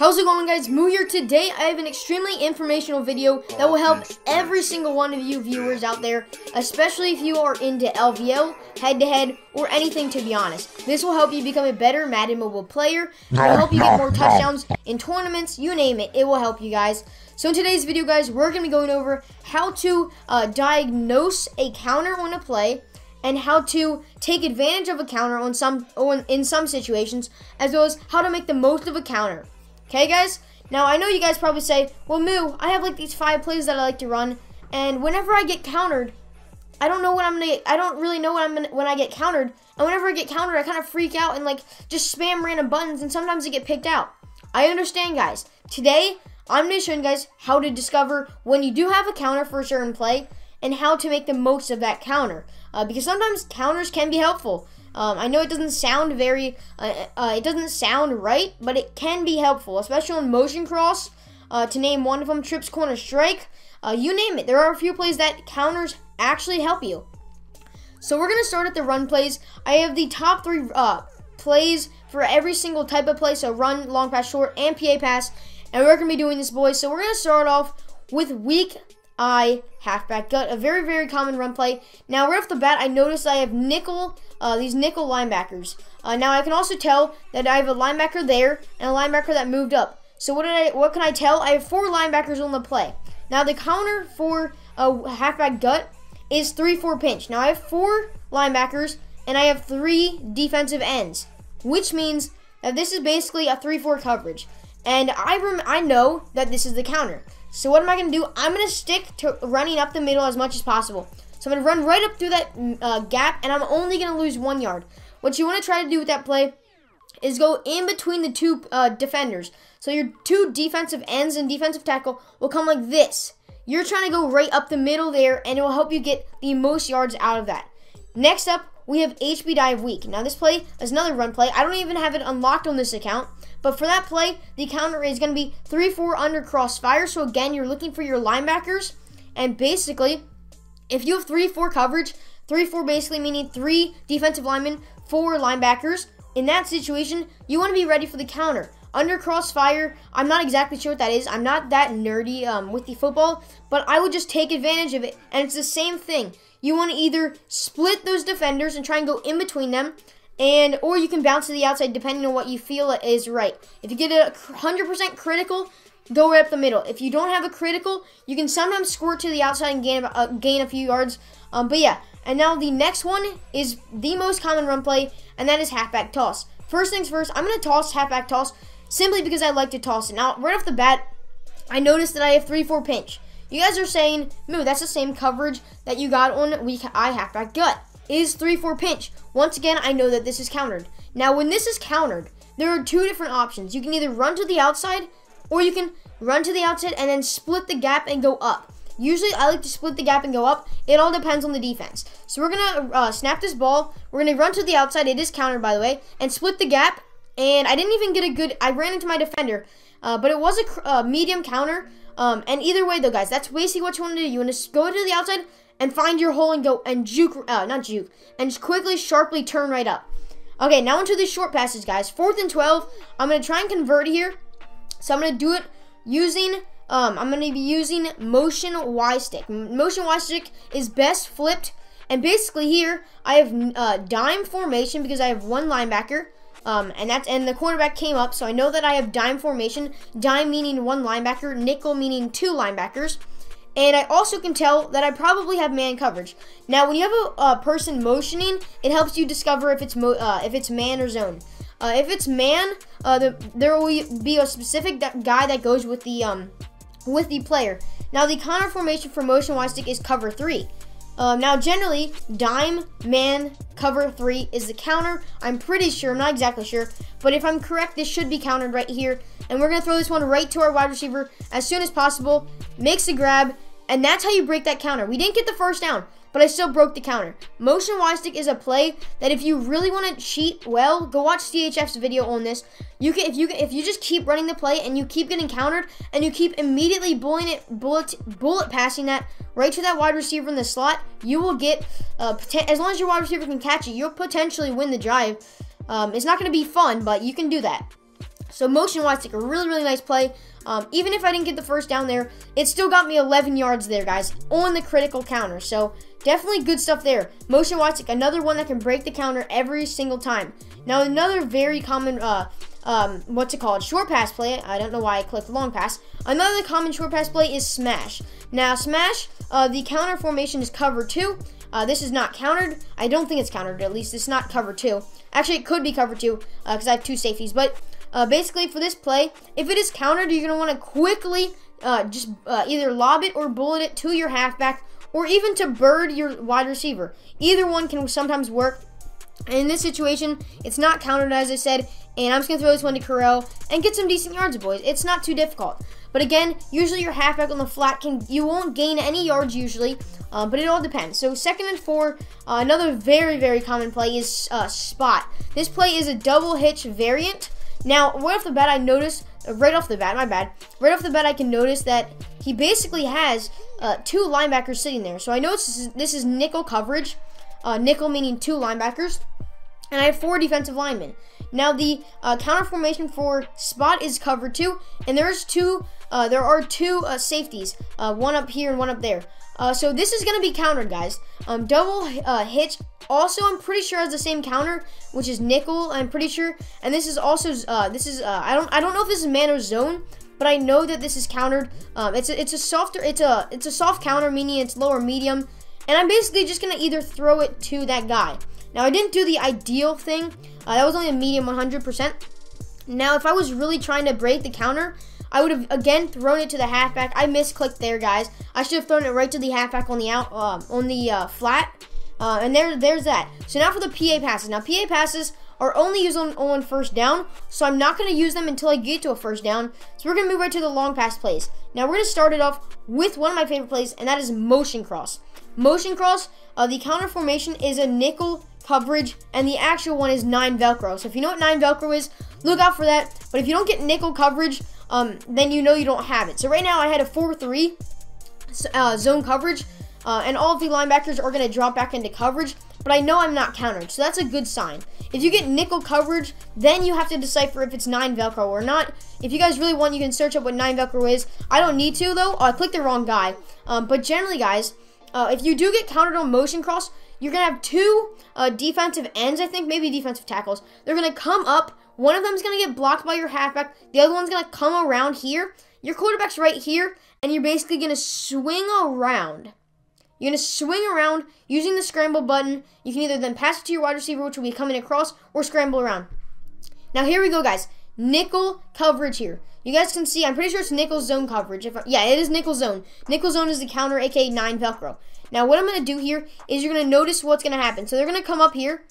How's it going, guys? Moo here. Today I have an extremely informational video that will help every single one of you viewers out there, especially if you are into LVL, head-to-head, or anything, to be honest. This will help you become a better Madden mobile player. It will help you get more touchdowns in tournaments, you name it. It will help you guys. So in today's video, guys, we're going to be going over how to diagnose a counter on a play, and how to take advantage of a counter in some situations, as well as how to make the most of a counter. Okay, guys? Now, I know you guys probably say, well, Moo, I have like these 5 plays that I like to run, and whenever I get countered, I don't really know when I get countered, and whenever I get countered, I kind of freak out and like just spam random buttons, and sometimes I get picked out. I understand, guys. Today, I'm going to show you guys how to discover when you do have a counter for a certain play, and how to make the most of that counter, because sometimes counters can be helpful. I know it doesn't sound it doesn't sound right, but it can be helpful, especially on motion cross, to name one of them, trips, corner, strike, you name it. There are a few plays that counters actually help you. So we're going to start at the run plays. I have the top 3 plays for every single type of play, so run, long pass, short, and PA pass, and we're going to be doing this, boys. So we're going to start off with weak eye halfback gut, a very, very common run play. Now, right off the bat, I noticed I have these nickel linebackers. Now, I can also tell that I have a linebacker there and a linebacker that moved up. So what can I tell? I have 4 linebackers on the play. Now, the counter for a halfback gut is 3-4 pinch. Now, I have 4 linebackers and I have 3 defensive ends, which means that this is basically a 3-4 coverage. And I know that this is the counter. So what am I going to do? I'm going to stick to running up the middle as much as possible. So I'm going to run right up through that gap, and I'm only going to lose 1 yard. What you want to try to do with that play is go in between the 2 defenders. So your 2 defensive ends and defensive tackle will come like this. You're trying to go right up the middle there, and it will help you get the most yards out of that. Next up, we have HB dive weak. Now this play is another run play. I don't even have it unlocked on this account. But for that play, the counter is going to be 3-4 under crossfire. So again, you're looking for your linebackers. And basically, if you have 3-4 coverage, 3-4 basically meaning 3 defensive linemen, 4 linebackers. In that situation, you want to be ready for the counter. Under crossfire, I'm not exactly sure what that is. I'm not that nerdy with the football, but I would just take advantage of it. And it's the same thing. You want to either split those defenders and try and go in between them, or you can bounce to the outside depending on what you feel is right. If you get a 100% critical, go right up the middle. If you don't have a critical, you can sometimes squirt to the outside and gain a few yards. But yeah, and now the next one is the most common run play, and that is halfback toss. First things first, I'm going to toss halfback toss simply because I like to toss it. Now, right off the bat, I noticed that I have 3-4 pinch. You guys are saying, Moo, that's the same coverage that you got on weak eye halfback gut. Is 3-4 pinch. Once again, I know that this is countered. Now, when this is countered, there are 2 different options. You can either run to the outside, or you can run to the outside and then split the gap and go up. Usually, I like to split the gap and go up. It all depends on the defense. So we're going to snap this ball. We're going to run to the outside. It is countered, by the way, and split the gap. And I didn't even get I ran into my defender, but it was a medium counter. And either way, though, guys, that's basically what you want to do. You want to go to the outside and find your hole and go and and just quickly, sharply turn right up. Okay, now into these short passes, guys. 4th and 12. I'm going to try and convert here. So I'm going to do it using, I'm going to be using motion Y stick. Motion Y stick is best flipped. And basically here, I have dime formation because I have 1 linebacker. And the cornerback came up, so I know that I have dime formation. Dime meaning 1 linebacker, nickel meaning 2 linebackers. And I also can tell that I probably have man coverage. Now, when you have a person motioning, it helps you discover if it's man or zone. If it's man, there will be a specific guy that goes with the player. Now, the counter formation for motion Y stick is cover 3. Now, generally, dime, man, cover 3 is the counter. I'm pretty sure, I'm not exactly sure, but if I'm correct, this should be countered right here. And we're going to throw this one right to our wide receiver as soon as possible. Makes a grab, and that's how you break that counter. We didn't get the first down, but I still broke the counter. Motion Y stick is a play that if you really want to cheat well, go watch CHF's video on this. You can, if you just keep running the play and you keep getting countered and you keep immediately bullet passing that right to that wide receiver in the slot, you will get as long as your wide receiver can catch it, you'll potentially win the drive. It's not going to be fun, but you can do that. So motion-wise, like a really, really nice play. Even if I didn't get the first down there, it still got me 11 yards there, guys, on the critical counter. So definitely good stuff there. Motion-wise, like another one that can break the counter every single time. Now, another very common, short pass play. I don't know why I clicked long pass. Another common short pass play is smash. Now, smash, the counter formation is cover 2. This is not countered. I don't think it's countered, at least. It's not cover 2. Actually, it could be cover 2 because I have 2 safeties. But basically, for this play, if it is countered, you're going to want to quickly either lob it or bullet it to your halfback, or even to bird your wide receiver. Either one can sometimes work. And in this situation, it's not countered, as I said, and I'm just going to throw this one to Carell and get some decent yards, boys. It's not too difficult. But again, usually your halfback on the flat, you won't gain any yards usually, but it all depends. So 2nd and 4, another very, very common play is spot. This play is a double hitch variant. Now, right off the bat, I noticed, right off the bat, I can notice that he basically has 2 linebackers sitting there. So I know this is nickel coverage, nickel meaning 2 linebackers, and I have 4 defensive linemen. Now, the counter formation for spot is cover 2, and there are 2 safeties, one up here and one up there. So this is going to be countered, guys. Double hitch also, I'm pretty sure, has the same counter, which is nickel, I'm pretty sure. And this is also I don't know if this is man or zone, but I know that this is countered. It's a soft counter, meaning it's lower medium, and I'm basically just going to either throw it to that guy. Now, I didn't do the ideal thing. That was only a medium 100%. Now, if I was really trying to break the counter, I would have, again, thrown it to the halfback. I misclicked there, guys. I should have thrown it right to the halfback on the flat. And there's that. So now for the PA passes. Now, PA passes are only used on first down, so I'm not going to use them until I get to a first down. So we're going to move right to the long pass plays. Now, we're going to start it off with one of my favorite plays, and that is motion cross. Motion cross, the counter formation is a nickel coverage, and the actual one is 9 Velcro. So if you know what 9 Velcro is, look out for that. But if you don't get nickel coverage, then you know you don't have it. So right now I had a 4-3 zone coverage, and all of the linebackers are going to drop back into coverage, but I know I'm not countered, so that's a good sign. If you get nickel coverage, then you have to decipher if it's 9 Velcro or not. If you guys really want, you can search up what 9 Velcro is. I don't need to, though. I clicked the wrong guy. But generally, guys, if you do get countered on motion cross, you're going to have 2 defensive ends, I think, maybe defensive tackles. They're going to come up. One of them is going to get blocked by your halfback. The other one's going to come around here. Your quarterback's right here, and you're basically going to swing around. You're going to swing around using the scramble button. You can either then pass it to your wide receiver, which will be coming across, or scramble around. Now, here we go, guys. Nickel coverage here. You guys can see, I'm pretty sure it's nickel zone coverage. Yeah, it is nickel zone. Nickel zone is the counter, aka 9 Velcro. Now, what I'm going to do here is you're going to notice what's going to happen. So they're going to come up here,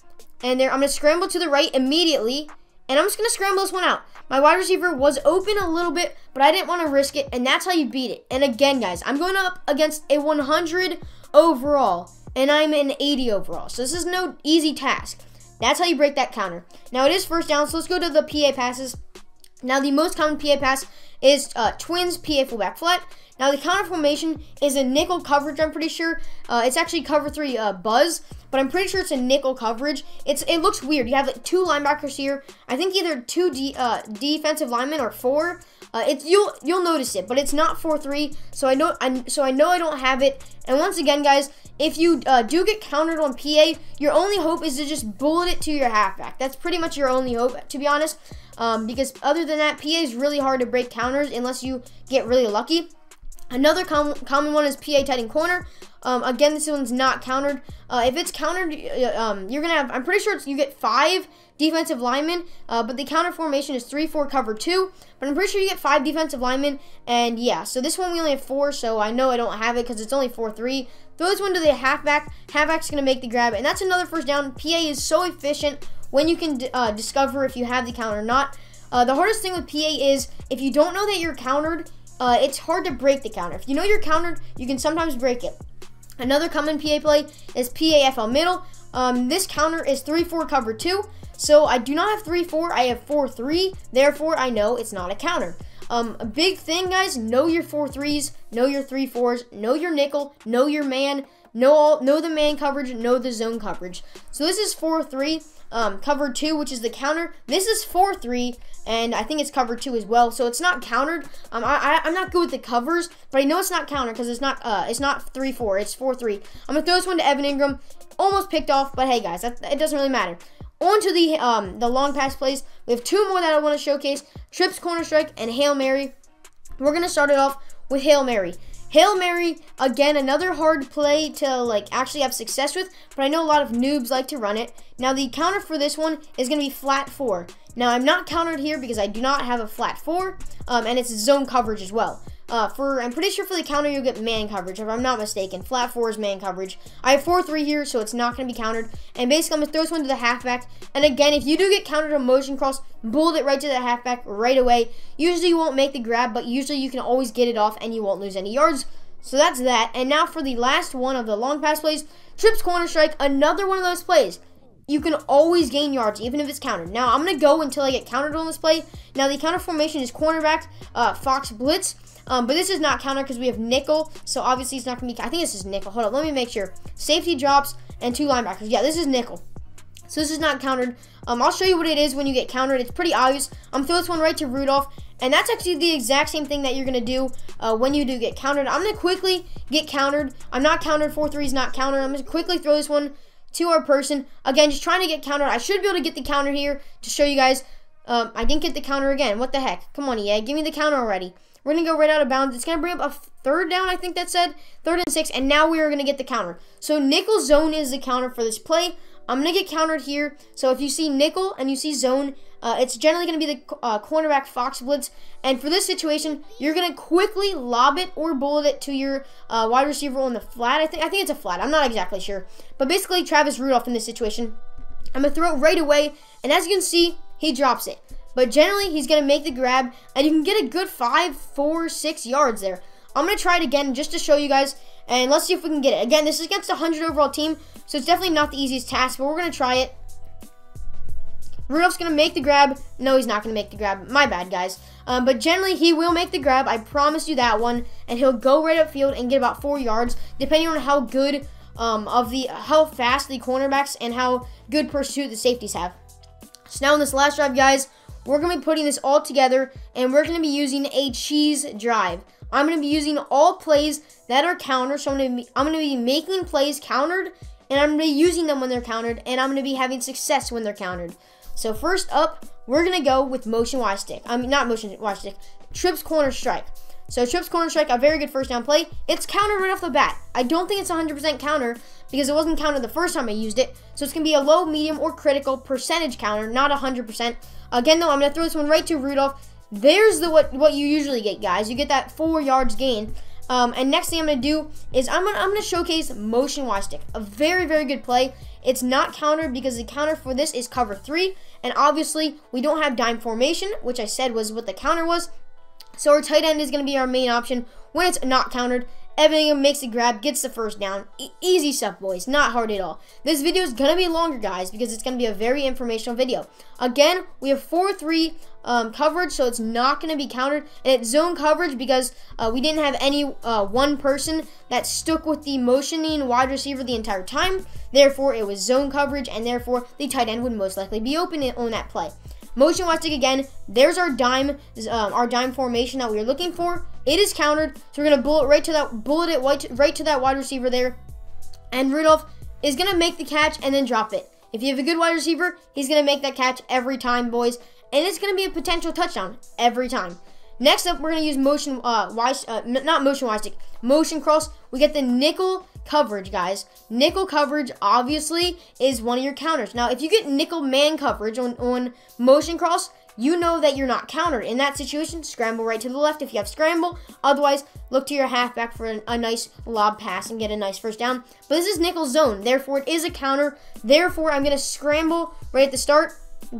and I'm going to scramble to the right immediately, and I'm just going to scramble this one out. My wide receiver was open a little bit, but I didn't want to risk it, and that's how you beat it. And again, guys, I'm going up against a 100 overall, and I'm an 80 overall. So this is no easy task. That's how you break that counter. Now, it is first down, so let's go to the PA passes. Now, the most common PA pass is twins PA fullback flat. Now, the counter formation is a nickel coverage, I'm pretty sure. It's actually cover 3 buzz, but I'm pretty sure it's a nickel coverage. It looks weird. You have like 2 linebackers here. I think either 2 defensive linemen or 4. You'll notice it, but it's not 4-3. So I know I don't have it. And once again, guys, if you do get countered on PA, your only hope is to just bullet it to your halfback. That's pretty much your only hope, to be honest. Because other than that, PA is really hard to break counters unless you get really lucky. Another common one is PA tight end corner. Again, this one's not countered. If it's countered, you're gonna have, I'm pretty sure you get 5 defensive linemen, but the counter formation is 3-4 cover 2. But I'm pretty sure you get 5 defensive linemen, and yeah, so this one we only have 4, so I know I don't have it because it's only 4-3. Throw this one to the halfback. Halfback's gonna make the grab, and that's another first down. PA is so efficient when you can discover if you have the counter or not. The hardest thing with PA is if you don't know that you're countered, it's hard to break the counter. If you know you're countered, you can sometimes break it. Another common PA play is PAFL middle. This counter is 3-4 cover 2. So I do not have 3-4, I have 4-3. Therefore, I know it's not a counter. A big thing, guys, know your 4-3s, know your 3-4s, know your nickel, know your man, know the man coverage, know the zone coverage. So this is 4-3. cover 2, which is the counter. This is 4-3, and I think it's cover 2 as well, so it's not countered. I'm not good with the covers, but I know it's not countered because it's not 3-4, it's 4-3. I'm gonna throw this one to Evan Ingram. Almost picked off, but hey guys, it doesn't really matter. On to the long pass plays. We have 2 more that I want to showcase: trips, corner strike, and Hail Mary. We're gonna start it off with Hail Mary. Hail Mary, again, another hard play to actually have success with, but I know a lot of noobs like to run it. Now the counter for this one is going to be flat 4. Now I'm not countered here because I do not have a flat 4, and it's zone coverage as well. I'm pretty sure for the counter you'll get man coverage, if I'm not mistaken. Flat 4 is man coverage. I have 4-3 here, so it's not going to be countered. And basically I'm going to throw this one to the halfback. And again, if you do get countered on motion cross, bullet it right to the halfback right away. Usually you won't make the grab, but usually you can always get it off and you won't lose any yards. So that's that. And now for the last one of the long pass plays, trips, corner strike, another one of those plays. You can always gain yards, even if it's countered. Now, I'm going to go until I get countered on this play. Now, the counter formation is cornerback, Fox blitz. But this is not counter because we have nickel, so obviously it's not going to be, I think this is nickel. Hold up, let me make sure. Safety drops and 2 linebackers. Yeah, this is nickel. So this is not countered. I'll show you what it is when you get countered. It's pretty obvious. I'm going to throw this one right to Rudolph, and that's actually the exact same thing that you're going to do when you do get countered. I'm going to quickly get countered. I'm not countered. 4-3 is not countered. I'm going to quickly throw this one to our person. Again, just trying to get countered. I should be able to get the counter here to show you guys. I didn't get the counter again. What the heck? Come on, EA. Give me the counter already. We're going to go right out of bounds. It's going to bring up a 3rd down, I think that said. 3rd and 6, and now we are going to get the counter. So nickel zone is the counter for this play. I'm going to get countered here. So if you see nickel and you see zone, it's generally going to be the cornerback Fox blitz. And for this situation, you're going to quickly lob it or bullet it to your wide receiver on the flat. I think it's a flat. I'm not exactly sure. But basically, Travis Rudolph in this situation, I'm going to throw it right away. And as you can see, he drops it. But generally, he's going to make the grab, and you can get a good 5, 4, 6 yards there. I'm going to try it again just to show you guys, and let's see if we can get it. Again, this is against a 100 overall team, so it's definitely not the easiest task, but we're going to try it. Rudolph's going to make the grab. No, he's not going to make the grab. My bad, guys. But generally, he will make the grab. I promise you that one, and he'll go right upfield and get about 4 yards, depending on how good how fast the cornerbacks and how good pursuit the safeties have. So now in this last drive, guys, we're going to be putting this all together, and we're going to be using a cheese drive. I'm going to be using all plays that are countered, so I'm going to be making plays countered, and I'm going to be using them when they're countered, and I'm going to be having success when they're countered. So first up, we're going to go with motion Y stick. Not motion Y stick, trips corner strike. So trips corner strike, a very good first down play. It's countered right off the bat. I don't think it's 100% counter because it wasn't countered the first time I used it. So it's going to be a low, medium, or critical percentage counter, not 100%. Again, though, I'm going to throw this one right to Rudolph. There's what you usually get, guys. You get that 4 yards gain. And next thing I'm going to do is I'm going to showcase motion Y stick. A very, very good play. It's not countered because the counter for this is cover 3. And obviously, we don't have dime formation, which I said was what the counter was. So our tight end is going to be our main option when it's not countered. Evan Ingram makes the grab, gets the first down. Easy stuff, boys. Not hard at all. This video is going to be longer, guys, because it's going to be a very informational video. Again, we have 4-3 coverage, so it's not going to be countered. And it's zone coverage because we didn't have any one person that stuck with the motioning wide receiver the entire time. Therefore, it was zone coverage, and therefore, the tight end would most likely be open on that play. Motion Y stick again. There's our dime formation that we were looking for. It is countered, so we're gonna bullet it right to that wide receiver there. And Rudolph is gonna make the catch and then drop it. If you have a good wide receiver, he's gonna make that catch every time, boys, and it's gonna be a potential touchdown every time. Next up, we're gonna use motion motion cross. We get the nickel coverage, guys. Nickel coverage obviously is one of your counters. Now, if you get nickel man coverage on motion cross, you know that you're not countered. In that situation, scramble right to the left if you have scramble. Otherwise, look to your halfback for a nice lob pass and get a nice first down. But this is nickel zone, therefore it is a counter. Therefore, I'm gonna scramble right at the start,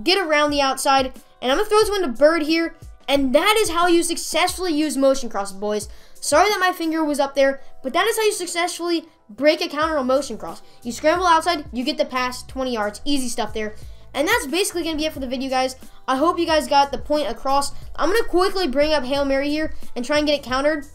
get around the outside, and I'm gonna throw this one to Bird here. And that is how you successfully use motion cross, boys. Sorry that my finger was up there, but that is how you successfully break a counter on motion cross. You scramble outside, you get the pass, 20 yards, easy stuff there. And that's basically going to be it for the video, guys. I hope you guys got the point across. I'm going to quickly bring up Hail Mary here and try and get it countered.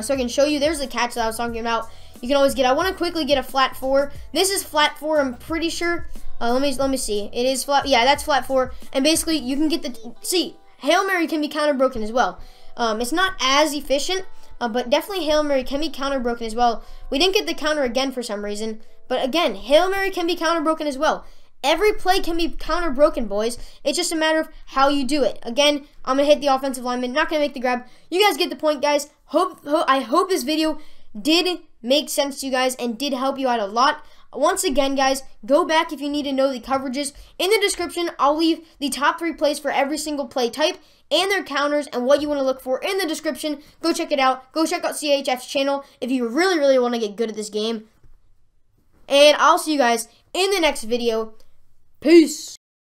So I can show you. There's the catch that I was talking about. You can always get. I want to quickly get a flat 4. This is flat 4, I'm pretty sure. Let me see. It is flat. Yeah, that's flat 4. And basically, you can get see, Hail Mary can be counter broken as well. It's not as efficient, but definitely Hail Mary can be counter broken as well. We didn't get the counter again for some reason, but again, Hail Mary can be counter broken as well. Every play can be counter broken, boys. It's just a matter of how you do it. Again, I'm gonna hit the offensive lineman. Not gonna make the grab. You guys get the point, guys. I hope this video did make sense to you guys and did help you out a lot. Once again, guys, go back if you need to know the coverages. In the description, I'll leave the top 3 plays for every single play type and their counters and what you want to look for in the description. Go check it out. Go check out CHF's channel if you really, really want to get good at this game. And I'll see you guys in the next video. Peace.